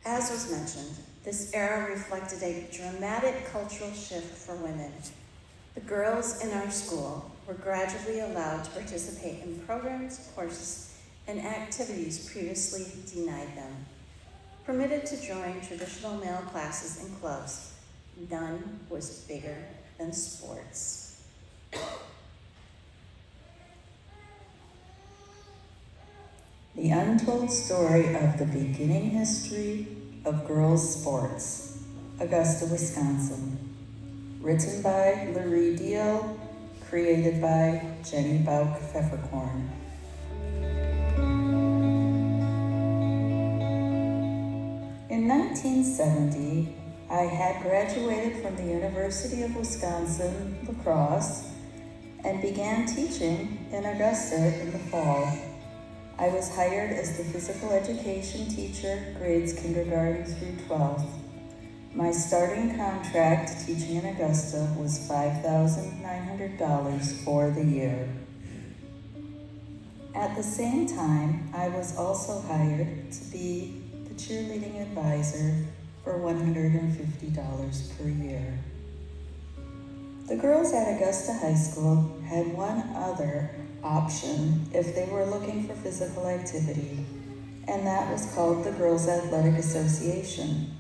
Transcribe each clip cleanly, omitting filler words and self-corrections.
As was mentioned, this era reflected a dramatic cultural shift for women. The girls in our school were gradually allowed to participate in programs, courses, and activities previously denied them. Permitted to join traditional male classes and clubs, none was bigger than sports. The untold story of the beginning history of girls' sports, Augusta, Wisconsin. Written by relive, created by Jenny Bauch Pfefferkorn. In 1970, I had graduated from the University of Wisconsin, La Crosse, and began teaching in Augusta in the fall. I was hired as the physical education teacher, grades kindergarten through 12th. My starting contract teaching in Augusta was $5,900 for the year. At the same time, I was also hired to be the cheerleading advisor for $150 per year. The girls at Augusta High School had one other option if they were looking for physical activity, and that was called the Girls Athletic Association.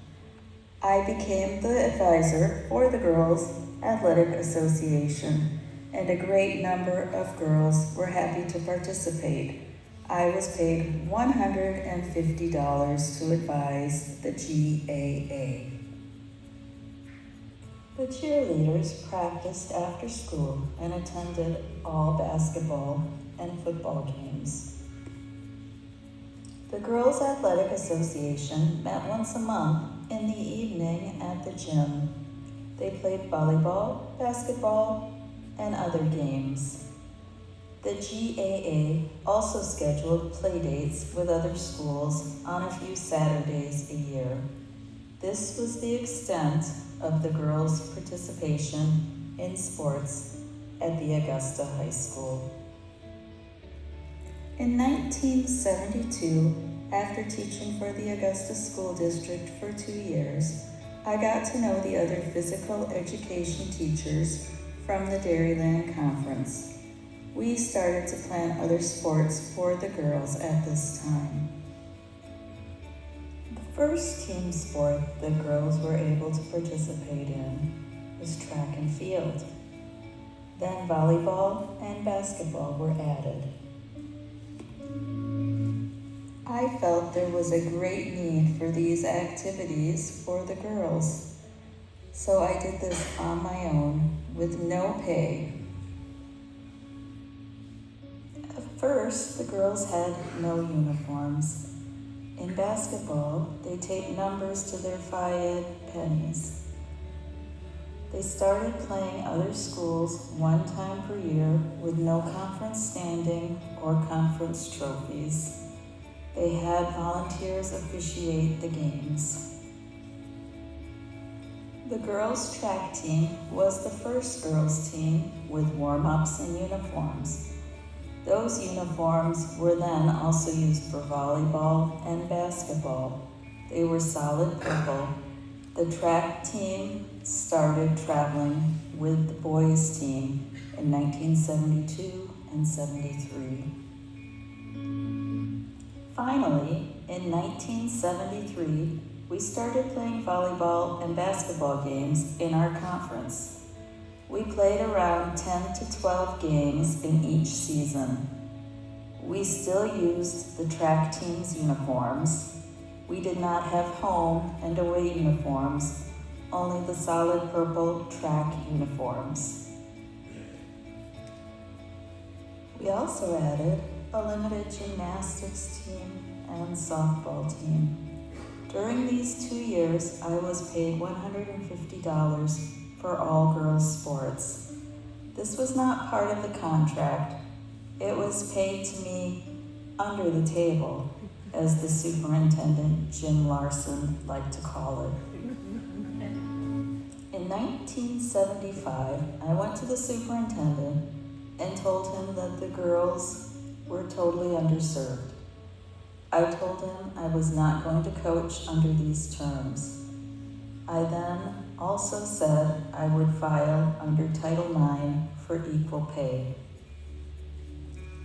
I became the advisor for the Girls Athletic Association, and a great number of girls were happy to participate. I was paid $150 to advise the GAA. The cheerleaders practiced after school and attended all basketball and football games. The Girls Athletic Association met once a month in the evening at the gym. They played volleyball, basketball, and other games. The GAA also scheduled playdates with other schools on a few Saturdays a year. This was the extent of the girls' participation in sports at the Augusta High School. In 1972, after teaching for the Augusta School District for 2 years, I got to know the other physical education teachers from the Dairyland Conference. We started to plan other sports for the girls at this time. The first team sport the girls were able to participate in was track and field. Then volleyball and basketball were added. I felt there was a great need for these activities for the girls, so I did this on my own with no pay. At first, the girls had no uniforms. In basketball, they taped numbers to their phi-ed pennies. They started playing other schools one time per year with no conference standing or conference trophies. They had volunteers officiate the games. The girls' track team was the first girls' team with warm-ups and uniforms. Those uniforms were then also used for volleyball and basketball. They were solid purple. The track team started traveling with the boys' team in 1972 and 73. Finally, in 1973, we started playing volleyball and basketball games in our conference. We played around 10 to 12 games in each season. We still used the track team's uniforms. We did not have home and away uniforms, only the solid purple track uniforms. We also added a limited gymnastics team and softball team. During these 2 years, I was paid $150 for all girls sports. This was not part of the contract. It was paid to me under the table, as the superintendent, Jim Larson, liked to call it. In 1975, I went to the superintendent and told him that the girls were totally underserved. I told him I was not going to coach under these terms. I then also said I would file under Title IX for equal pay.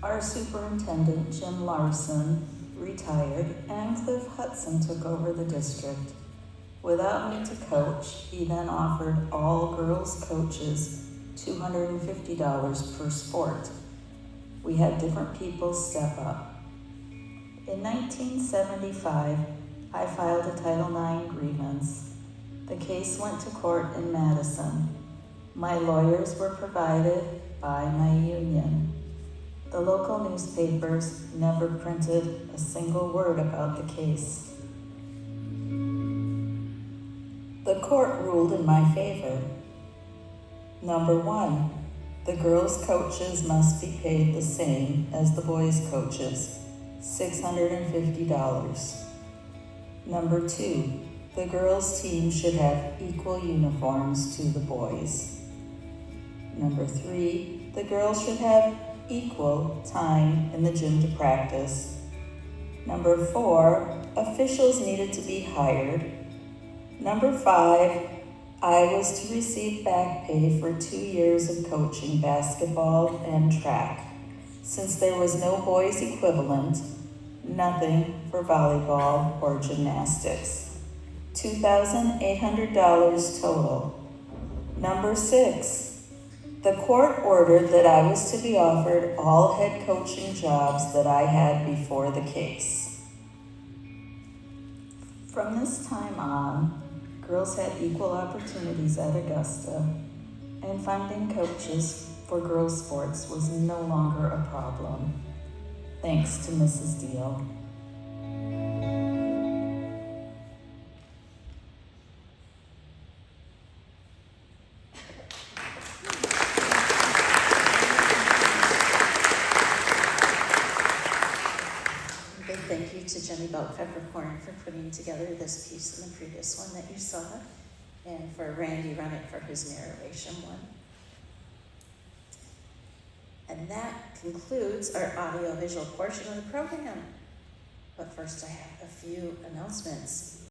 Our superintendent, Jim Larson, retired, and Cliff Hudson took over the district. Without me to coach, he then offered all girls coaches $250 per sport. We had different people step up. In 1975, I filed a Title IX grievance. The case went to court in Madison. My lawyers were provided by my union. The local newspapers never printed a single word about the case. The court ruled in my favor. Number 1, the girls' coaches must be paid the same as the boys' coaches, $650. Number 2, the girls' team should have equal uniforms to the boys. Number 3, the girls should have equal time in the gym to practice. Number 4, officials needed to be hired. Number 5, I was to receive back pay for 2 years of coaching basketball and track. Since there was no boys equivalent, nothing for volleyball or gymnastics. $2,800 total. Number 6, the court ordered that I was to be offered all head coaching jobs that I had before the case. From this time on, girls had equal opportunities at Augusta, and finding coaches for girls' sports was no longer a problem, thanks to Mrs. Deal. Big thank you to Jenny Bauch Pfefferkorn for putting together this piece and the previous one that you saw, and for Randy Remick for his narration one. And that concludes our audio-visual portion of the program. But first I have a few announcements.